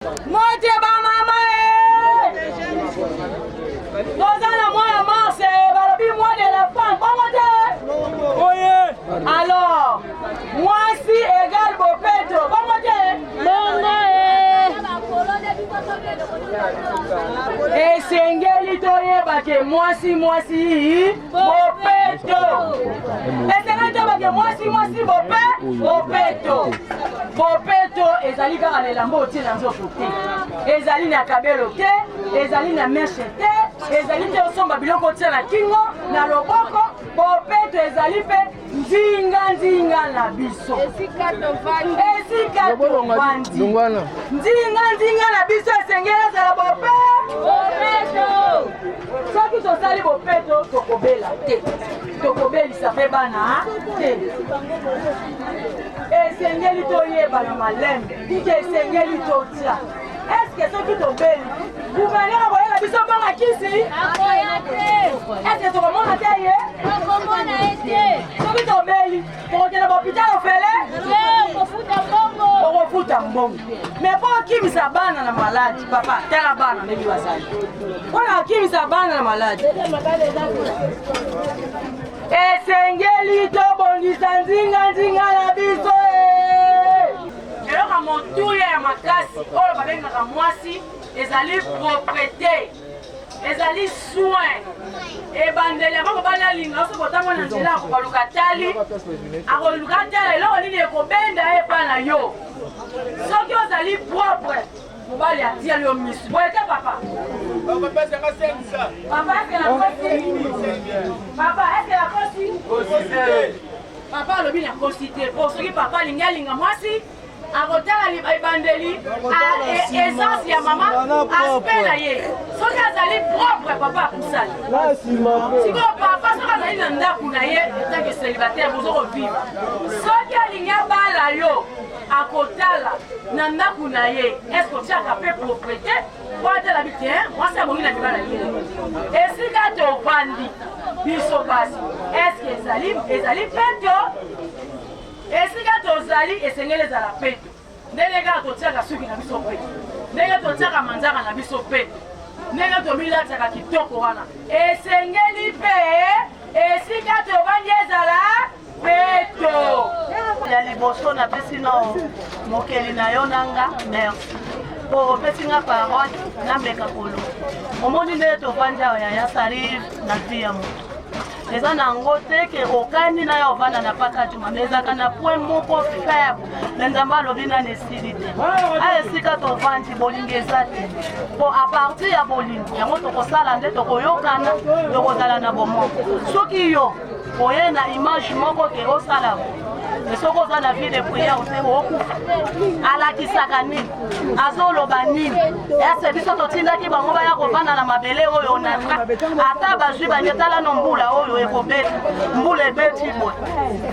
Moitié ba mama Dozana moi la marche balobi moi de la femme comment oye alors moi si égal bopeto comment et sengeli toyeba ke moi si bopeto et sengeli toyeba ke moi si bopeto bopeto ezali kaka na elamba otie na nzoto te ezali na kabelo te ezali na meshe te ezali te osomba biloko otie na kingo na loboko bopeto ezali mpe nzinga na biso esika tovandi nzinga na biso esengeli ezala bopeto soki tosali bopeto tokobela te tokobelisa mpe bana te esengeli toyeba na malembe tike esengeli totia eske soki tobeli gouverneur akoyela biso mbanga kisi eske tokomona te ye soki tobeli tokokenda bahopital ofele okofuta mbongo me mpo okimisa bana na maladi papa tala bana ndenge bazali mpona okimisa bana na maladi esengeli tobongisa nzinga na biso eloko motuya ya makasi oyo babengaka mwasi ezali propreté ezali soin ebandeli abako banalinga soki otango na nzela akoluka tali eloko nini ekobenda epa na yo soki ozali propre mobali atiali yo misu boye te papa papa alobi na kosi te po soki papa alingi alinga mwasi akotala ebandeli essence ya mama aspe na ye soki azali propre papa akusali sikoyo papa soki azali na ndako na ye etanke célibataire bozokovivre soki alingi abala yo akotala na ndako na ye eske otiaka mpe propreté po atala bi te mwasi abongi na libala ye esika tovandi biso basi eske ezali peto esika tozali esengeli ezala peto ndenge kaka totiaka suki na biso peto ndenge totiaka manzaka na biso peto ndenge tobilataka kitoko wana esengeli mpe esika tovandi ezala peto ya liboso napesi no mokeli na yo nanga merci po opesi nga parole nambeka kolo omoni ndenge tovandi awa yaya sarive na vie ya moto eza nango te ke okani na yo ovanda na paka juma me ezaka na point moko faible me nzambe alobi nani esili te esika tovandi bolingi eza te po apartir ya bolingo yango tokosala nde tokoyokana tokozala na bomoko soki yo oye na image moko ke osala soki oza na vie de prière te okufa alakisaka nini azoloba nini ese biso totindaki bango baya kovanda na mabele oyo onatra ata bazwi banyetalano mbula oyo ekobeta mbula ebeti boye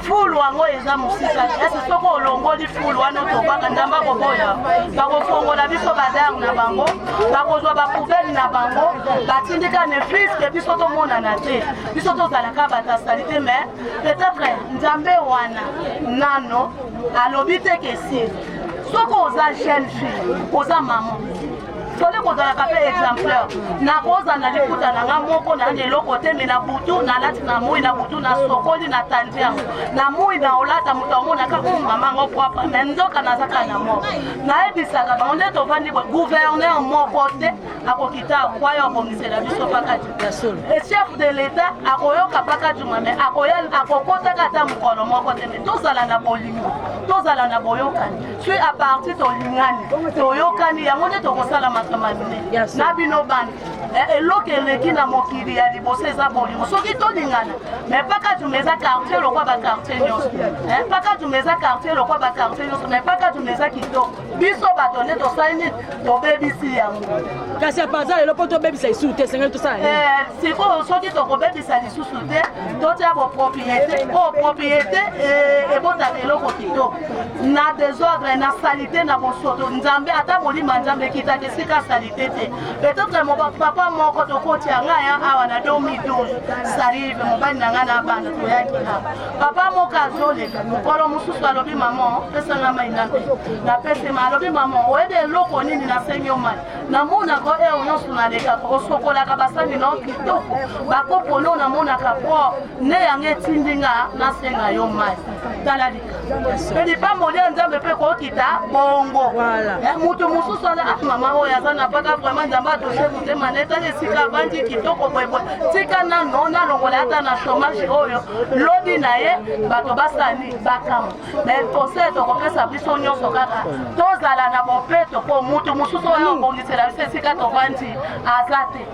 fulu yango eza mosisa ese soki olongoli fulu wana otobaka nzambe akoboya bakofongola biso badare na bango bakozwa bapoubeli na bango batindika ne fiske biso tomonana te biso tozalaka batasali te mais peut-être nzambe wana nano alobi te kesi soki oza jeune fille oza mama toli kozalaka mpe exemplaire nakoza na liputa na nga moko na eloko te me na butu nalati na moi na butu na sokoli na tandi yango na moi na olata moto amonaka mama ngo propre me nzoka nazaka na moko nayebisaka bango nde tovandi gouverneur moko te akokita akwaya akomisela biso pakati chef de l'état akoyoka pakati mwa me akokotaka ata mokolo moko te me tozala na bolingo tozala na boyokani puis a partir tolingani toyokani yango nde tokosala na bino bandi eloko eleki na mokili ya liboso eza bolingo soki tolingana me mpaka tuma eza quartier lokwa baquartier nyonso mpaka tuma eza quartier lokwa baquartier nyonso me mpaka tuma eza kitoko biso bato nde tosali nini tobebisi yango kasi apaza lelo mpo tobebisa lisusu te esengeli tosala sikoyo soki tokobebisa lisusu te totia bopropriété po propriété ebotaka eloko kitoko na désordre na salité na bosoto nzambe ata molima nzambe kita kesika salité te peut-être mon papa moko tokoti ngaya awa na 2012 sarive mobali na ngana banda toyaki ha papa moko azoleka mokolo mususu alobi maman pesanga mai na pese ma alobi maman oyede loko nini na sengi omai na mona ko e onyoso na leka ko sokola ka basani no kitoko bakopo no na mona ka po ne yange tindinga na senga yo mai talali pedi pa moli nzambe pe ko kita bongo mutu mususu ala mama oya sana paka vraiment nzamba to chef de maneta ne sika bandi kitoko boybo tika na nona longola ata na chômage oyo lodi na ye bato basani bakamo mais conseil to kopesa biso nyonso kaka tozala na bopeto po mutu mususu oyo bongisela biso sika to bandi azate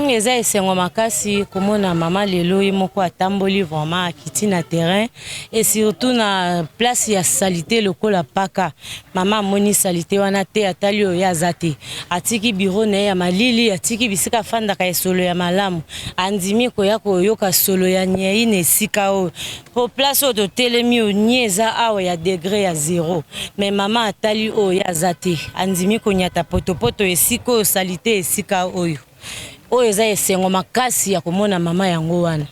eza esengo makasi komona mama lelo ye moko atamboli vraiment akiti na terrain et surtout na place ya salité lokola paka mama amoni salité wana te atali oyo aza te atiki biro na ye ya malili atiki bisika afandaka esolo ya malamu andimi koya koyoka solo ya nyei na esika oyo po place oyo totelemi oyo nye eza awa ya degré ya 0 mais mama atali oyo aza te andimi konyata potopoto esika oyo salité esika oyo oyo eza esengo makasi ya komona mama yango wana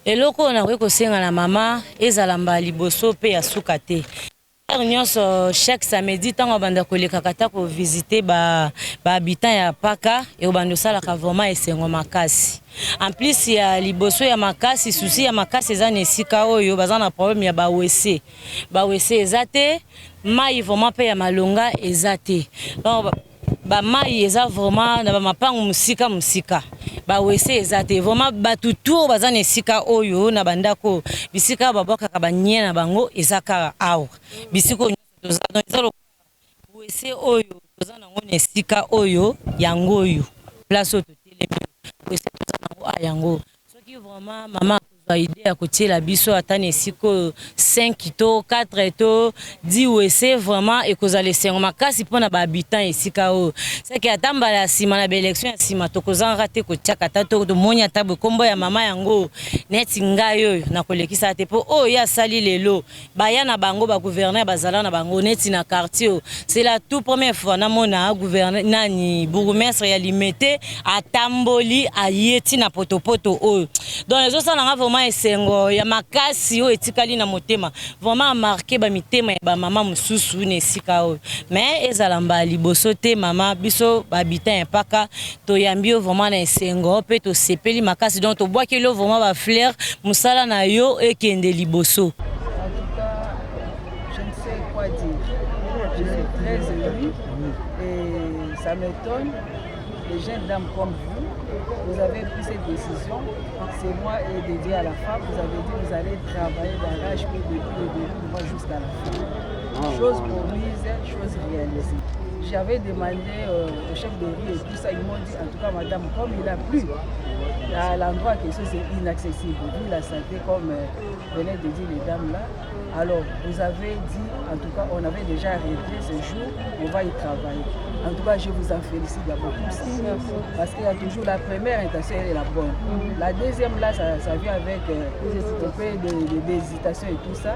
eloko oyo nakoki kosenga na mama ezala mbala liboso mpe ya suka te nyonso chaque samedi ntango banda kolekaka ta kovisite bahabitant ya paka ebanda osalaka vraiment esengo makasi en plus ya liboso ya makasi susi ya makasi eza na esika oyo baza na problème ya bawese eza te mai vraiment mpe ya malonga eza te donc ba mai eza vraiment na ba mapango musika bawese eza te vraiment batutu baza na esika oyo na bandako bisika babwakaka banye na bango eza kaka awa bisiko toza wese oyo toza nango na esika oyo yango oyo place oyo totelemi wese toza nango yango soki vraiment mama idée à côté la biso atane siko 5 to 4 to 10 wese vraiment et cause les sengo makasi pona ba habitant esika o c'est que atamba la sima na élection ya sima to kozan raté ko tiaka tato to monya tabo kombo ya mama yango neti ngayo na kolekisa te po o ya sali lelo baya na bango ba gouverner bazala na bango neti na quartier c'est la toute première fois na mona gouverner nani bourgmestre ya limité atamboli ayeti na potopoto o dans les autres na esengo ya makasi o etikali na motema vraiment marqué ba mitema ya ba mama mususu ne sika o mais ezala mbala liboso te mama biso ba habitant ya paka to yambio vraiment na esengo pe to sepeli makasi donc to boaki lo vraiment ba fleur musala na yo ekende liboso. En tout cas, je ne sais quoi dire. Je suis très émue et ça m'étonne. Les jeunes dames comme vous avez pris cette décision. C'est moi et dédié à la femme. Vous avez dit que vous allez travailler d'arrache-pied depuis le début jusqu'à la fin. Chose promise, chose réalisée. J'avais demandé au chef de rue et tout ça, ils m'ont dit, en tout cas madame, comme il a plu, à l'endroit que c'est inaccessible, vu la santé comme venaient de dire les dames là. Alors vous avez dit, en tout cas on avait déjà arrêté ce jour, on va y travailler. En tout cas je vous en félicite d'abord parce qu'il y a toujours la première intention, elle est la bonne. La deuxième là, ça vient avec un peu d'hésitation et tout ça.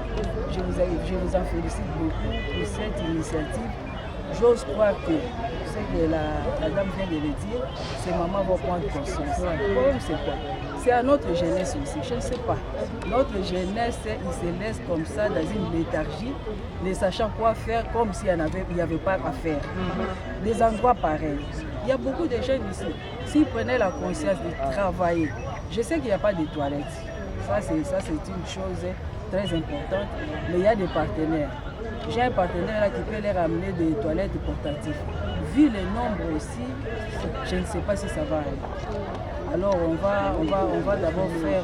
Je vous en félicite beaucoup pour cette initiative. J'ose croire que ce que la dame vient de le dire, ces mamans vont prendre conscience. Le problème c'est quoi? C'est à notre jeunesse aussi, je ne sais pas. Notre jeunesse, il se laisse comme ça dans une léthargie, ne sachant quoi faire comme s'il n'y avait pas à faire. Des endroits pareils. Il y a beaucoup de jeunes ici. S'ils prenaient la conscience de travailler, je sais qu'il n'y a pas de toilettes. Ça c'est une chose très importante, mais il y a des partenaires. J'ai un partenaire là qui peut leur amener des toilettes portatives. Vu le nombre aussi, je ne sais pas si ça va aller. Alors on va d'abord faire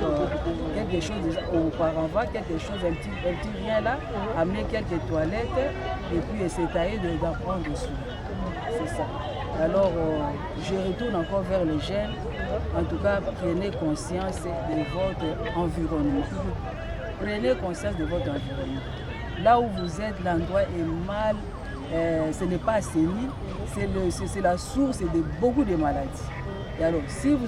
quelque chose auparavant, quelque chose, un petit rien là, amener quelques toilettes et puis essayer d'en prendre soin. C'est ça. Alors je retourne encore vers les jeunes. En tout cas, prenez conscience de votre environnement. Prenez conscience de votre environnement. Là où vous êtes, l'endroit est mal, ce n'est pas assaini, c'est la source de beaucoup de maladies. Et alors, si vous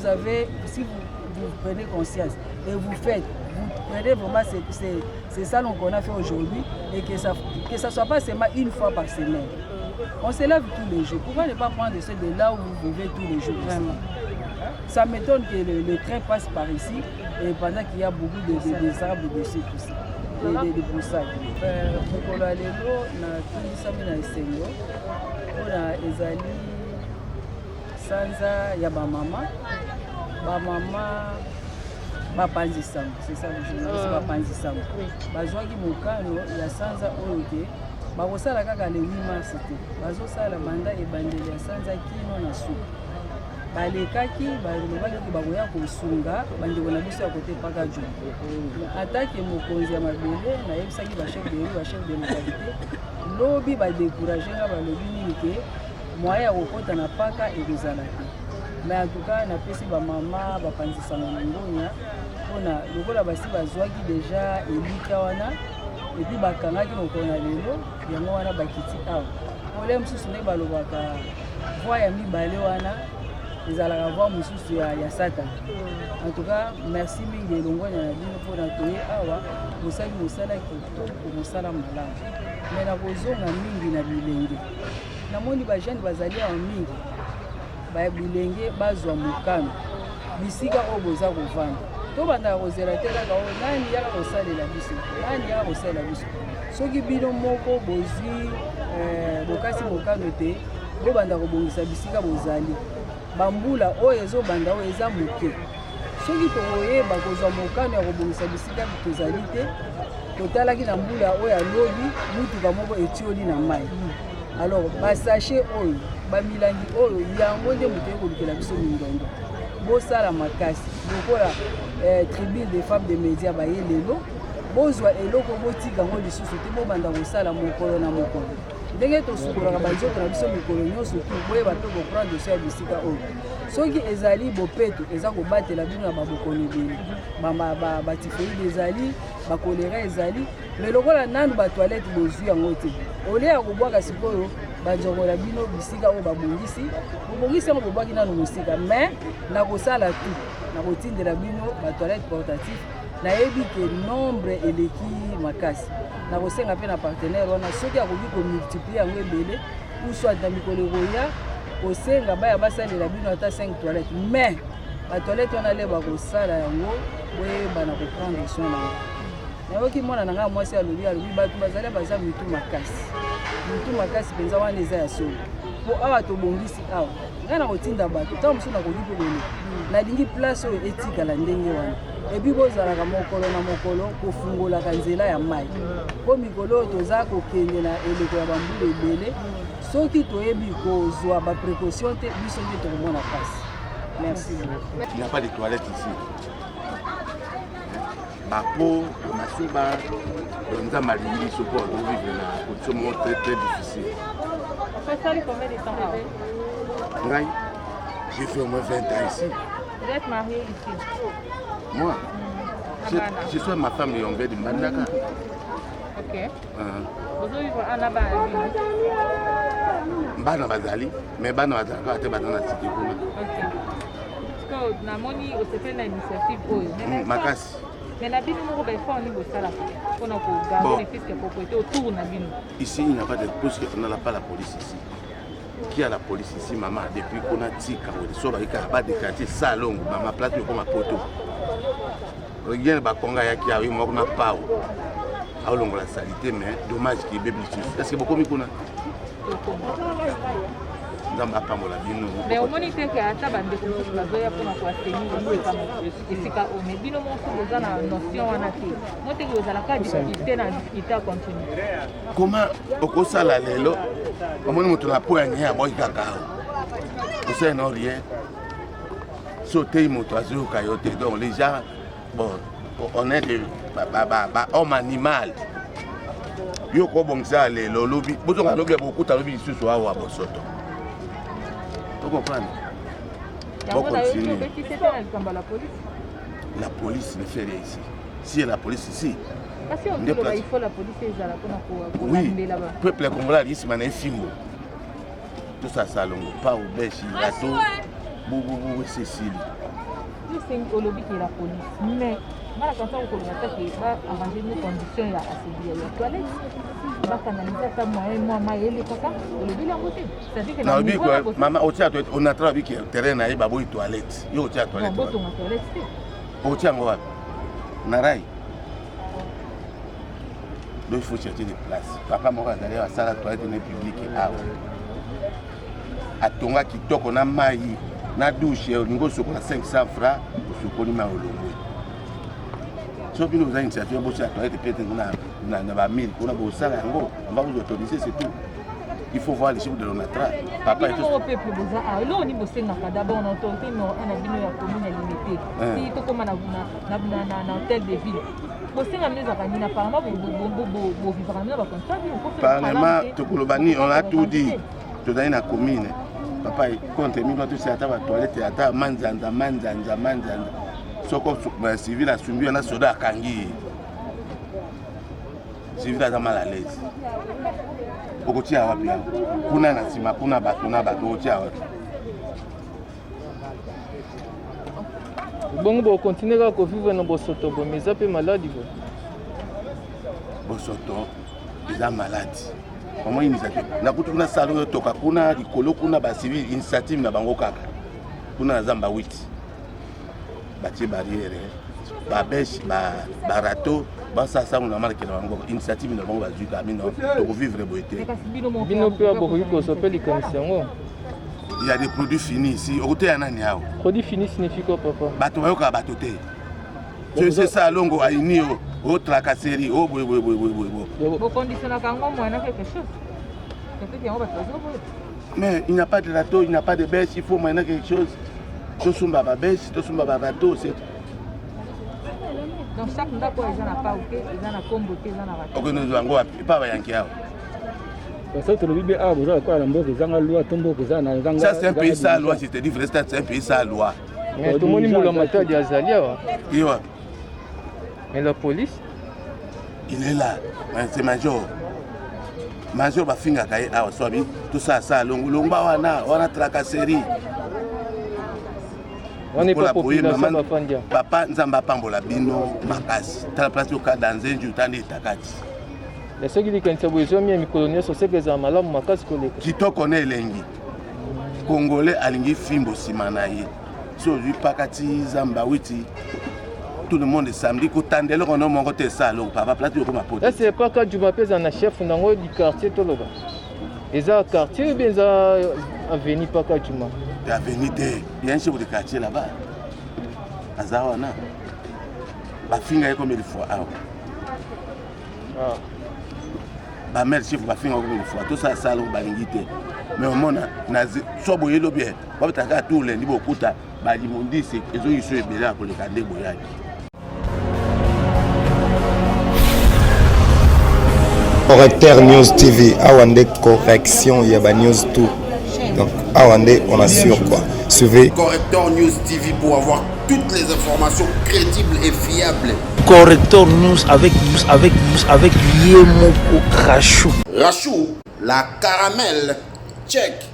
prenez conscience et vous faites, vous prenez vraiment, c'est ça qu'on a fait aujourd'hui, et que ça soit pas seulement une fois par semaine. On se lève tous les jours. Pourquoi ne pas prendre ceux de là où vous vivez tous les jours? Vraiment. Ça m'étonne que le train passe par ici, et pendant qu'il y a beaucoup de arbres dessus, tout ça. De broussailles. Mokolo ya lelo natulisami na esengo mpona ezali sanza ya bamama bapanzi sango, c'est ça le journaliste, bapanzi sango bazwaki mokano ya sanza oyo te bakosala kaka le 8 mars te, bazosala banda ebandeli ya sanza kino na suka balekaki balobaki bakoya kosunga bandeko na biso ya kote paka jo atake mokonzi ya mabele nayebisaki bachef de rue bachef de localité lobi badécourage nga balobi nini ke moyen ya kokota na paka ekozala te. Mais en tout cas napesi bamama bapanzisama na ngonya mpona lokola basi bazwaki deja elika wana epi bakangaki mokolo na lelo yango wana bakiti awa ole mosusu nde balobaka voi ya mibale wana ezalaka voi mosusu ya satana. En tout cas merci mingi elongwani na bino mpona toye awa mosali mosala kitoko mosala malamu me na kozonga mingi na bilenge namoni bajeune bazali awa mingi bilenge bazwa mokano bisika oyo boza kovanda tobandaka kozela te kaka oyo nani yaka kosalela biso nani yaka kosalela biso soki bino moko bozwi bokasi mokano te bobanda kobongisa bisika bozali bambula oyo ezobanda oyo eza moke soki tokoyeba kozwa mokano ya kobongisa bisika tozali te totalaki na mbula oyo alobi mutuka moko etioli na mai alors basache oyo bamilangi oyo yango nde moto ekolukela biso mindondo bosala makasi lokola tribune des femmes de médias baye lelo bozwa eloko botika ngo lisusu te bobanda kosala mokolo na mokolo ndenge tosukolaka banzoto na biso mikolo nyonso tu boyeba mpe koprendre so ya bisika oyo soki ezali bopeto eza kobatela bino na babokolo ebele batifoide ezali bakolera ezali me lokola nanu batoilette bozwi yango te ole ya kobwaka sikoyo banzokola bino bisika oyo bobongisi yango bobwaki nanu mosika me na kosala tu na kotindela bino batoilette portatif nayebi ke nombre eleki makasi na kosenga mpe na partenaire wana soki akoki komultiplie yango ebele ou soit na mikolo ekoya kosenga baya basalela bino ata 5 toilettes mais batoilette wana le bakosala yango boyeba na koprendre soin nango nayoki mwana na ngai mwasi alobi bato bazali baza mitu makasi mpenza wana eza ya solo mpo awa tobongisi awa ngai na kotinda bato ntango mosusu nakoki mpe bele nalingi place oyo etikala ndenge wana epi bozalaka mokolo na mokolo kofungolaka nzela ya mai mpo mikolo oyo toza kokende na eleko ya bambula ebele soki toyebi kozwa baprécaution te biso nde tokomona pasi. Merci. Il n'y a pas de toilettes ici. Bapo, Masuba, nous avons malgré ce port de vivre là, c'est un très très difficile. Vous faites ça combien de temps là? J'ai fait au moins 20 ans ici. Vous êtes marié ici? Moi je suis ma femme et on vient de Mandaka. Ok. Vous vivez en là-bas? Bana bazali, mais bana bazaka ate bana tiki kuna. Ok. Parce que na moni osepeli na initiative oyo. Makasi. Mais la bino moko ba effort ni bosala pour na ko garder les fiscs propriété autour na bino. Ici il n'y a pas de police, on n'a pas la police ici. Qui a la police ici maman depuis qu'on a tika on so ba ikaba de quartier salongo maman place comme poto. Regarde ba konga ya ki awi mo na pao. A longo la salité mais dommage qu'il bébé est-ce que beaucoup mi kuna? Mais au moins il fait que à ta bande de la zoya pour nous assainir et c'est quand on est bino mon sous dans la notion en athée. Moi tu es à la carte difficulté na difficulté à continuer. Comment au ça la lelo au moins mutu la poigne ya boy kaka. Vous savez non rien. Sauter moto azu kayote donc les gens bon on est de homme animal. Yo ko bongisa lelo lobi bozonga lobi beaucoup ta lobi lisusu awa bosoto. Vous comprenez? La police ne fait rien ici. Si la police ici. Il faut la police pour oui, le peuple congolais ici mané fimbo. Tout ça ça longo pas au bechi gâteau. Boubou Cécile. C'est au lobby qui est la police. Mais Mala quand on commence que va arranger nos conditions à ces toilettes. Va canaliser ta moi maïle kaka le bilan côté. C'est-à-dire que na bi ko mama o tia toilette on a travaillé que terrain na ba boy toilette. Yo tia toilette. Bon ton toilette. O tia ngo wapi? Na rai. Donc il faut chercher des places. Papa moko azali à sala toilette ne publique awa. Atonga kitoko na mai na douche ningo sokola 500 francs sokoni ma olongwe. So bino za initiative bo tia toilette peut-être na ba 1000 kuna bo sala yango on va vous autoriser c'est tout. Il faut voir les chiffres de l'ONATRA. Papa est tout. Au peuple boza ah là on y bosse d'abord on autorité non on a bino ya commune limitée. Si to comme na hôtel de ville. Parlement, Tokolobani, on a tout dit. Tu as une commune. Papa, quand tu as mis dans la toilette, tu as manzanda. Soko civil a suivi, on a soda à Kangi. Civil a mal à l'aise. Okoti a wapi. Kuna na sima, kuna batuna, okoti a wapi. Bon, on continue à vivre dans Bosoto, mais ça peut malade. Bosoto, ils sont malades. Comment ils nous ont na kutu kuna salon toka kuna likolo kuna ba civil initiative na bango kaka. Kuna zamba 8. Bâti barrière, ba bêche, ba rato, ba ça on marqué na bango initiative na bango ba zuka mino to vivre boité. Bino pe abokoki ko sopeli commission. Il y a des produits finis ici. Au côté, il y a produits finis signifie quoi, papa? Bateau, c'est ça, longo, aïni, au tracasserie, au boy. Vous conditionnez quelque chose. Mais il n'y a pas de râteau, il n'y a pas de bêche, il faut maintenant quelque chose. Tout ce que bêche, tout ce que râteau, c'est. Donc chaque fois qu'ils n'ont pas ok, ils ont un combo, ils ont un râteau. Ok, nous avons pas de ça c'est un pays sans loi, c'est dit c'est un pays sans loi. Mais tout le monde est matin d'Azalia. Mais la police? Il est là, c'est major. Major va finir à Soabi, tout ça, l'ongba on a tracasserie. On n'est pas population papa Nzamba Pambola Bino, Makasi, la place au cas dans un jour, Takati. Les gens qui disent que besoin de colonies, c'est que les malades m'ont cassé collé. Qui te connaît l'engi. Congolais alingi fimbo simanaye. So du pakati Zamba witi. Tout le monde est samedi ko tandelo ko no mongo te ça lo papa plati ko ma pote. Là c'est pas quand Juma pèse en chef nango du quartier toloba. Eza quartier bien za avenue Paka Juma. Avenue de bien chef de quartier là-bas. Azawana. Ba finga comme il faut ah. Ba mère chef ba finga comme il faut tout ça ça lo balingité. Mais au monde na so boyelo bien. Ba taka tout le niveau kuta ba limondi c'est ezo yiso ebela ko le kande boyaki. Correcteur News TV, Awande correction, il y a ba news tout. Donc Awande on assure quoi. Suivez Correcteur News TV pour avoir toutes les informations crédibles et fiables. Correcteur News avec Yemoko Rachou. Rachou, la caramel, check.